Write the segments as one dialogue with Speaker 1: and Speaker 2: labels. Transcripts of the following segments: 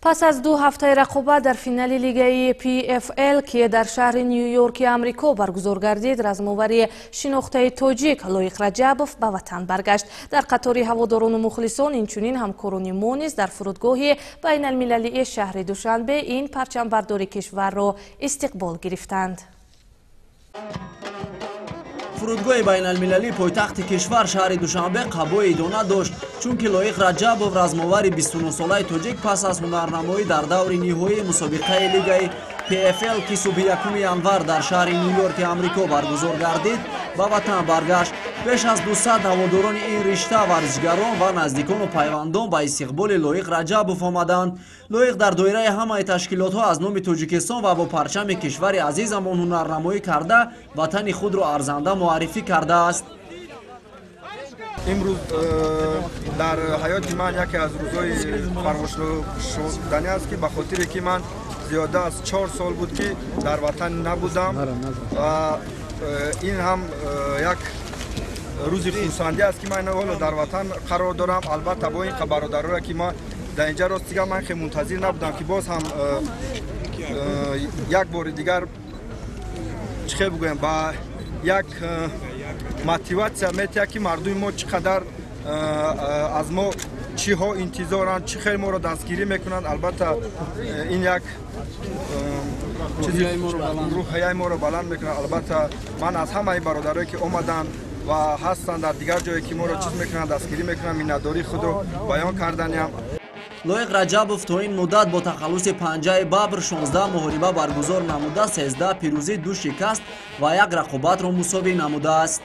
Speaker 1: پس از 2 هفته رقابت در فینال لیگ PFL که در شهر نیویورک آمریکا برگزار گردید، رزماور شناخته تاجیک لایق رجبوف به وطن برگشت. در قطار هواداران و مخلصان اینچنین همکاران ما نیز در فرودگاه بین المللی شهر دوشنبه این پرچم بردار کشور را استقبال گرفتند.
Speaker 2: فرودگاه بین المللی پایتخت کشور شهر دوشنبه قبای ادانه داشت، چون که لایق رجبوف رزماور 29 ساله تاجیک پس از هنرنمایی در دور نهایی مسابقه لیگ PFL که صبح 1 январ در شهر نیویورک آمریکا برگزار گردید به وطن برگشت. بیش از 200 هواداران این رشته ورزشگران و نزدیکان و پیوندان به استقبال لایق رجبوف آمدند. لایق در دایره همه تشکیلات ها از نام تاجیکستان و با پرچم کشور عزیزمان هنرنمایی کرده وطن خود را ارزنده معرفی کرده است.
Speaker 3: امروز در حیات من یکی از روزهای فراموش شدنی است که به خاطر که من زیاده از 4 سال بود که در وطن نبودم و این هم یک روزی خرسندی است که من حالا در وطن قرار دارم. البته با این برادرها که ما در اینجا راستیگه من خیلی منتظر نبودم که باز هم یک بار دیگر چه بگویم با یک موتیواسیا میتونه که مردم ما چقدر از ما چی ها انتظارن، چی خیلی ما را دستگیری میکنند. البته این یک روحیه ما را بلند میکنه. البته من از همه برادرایی که اومدن و هستن در دیگر جایی که ما را چیز میکنن دستگیری میکنن مینداری خود رو بیان کردنیم.
Speaker 2: لایق رجبوف تا این مدت با تخلص پنجه ببر 16 محاربه برگزار نموده، 13 پیروزی، 2 شکست و 1 رقابت را مساوی نموده است.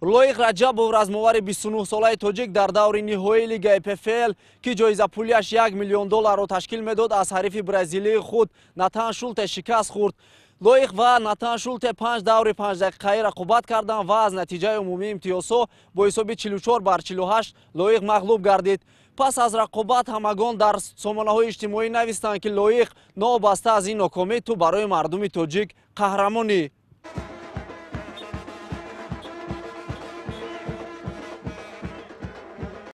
Speaker 2: لایق رجبوف رزماور 29 ساله تاجیک در دور نهایی لیگ PFL که جایزه پولیش $1 میلیون را تشکیل میداد از حریف برزیلی خود ناتان شولت شکست خورد. لایق و ناتان شولت 5 دور 5 دقیقه رقابت کردند و از نتیجه عمومی امتیازها با حساب 44-48 لایق مغلوب گردید. پس از رقابت همگان در سامانه‌های اجتماعی نوشتند که لایق نابسته از این ناکامی تو برای مردم تاجیک قهرمانی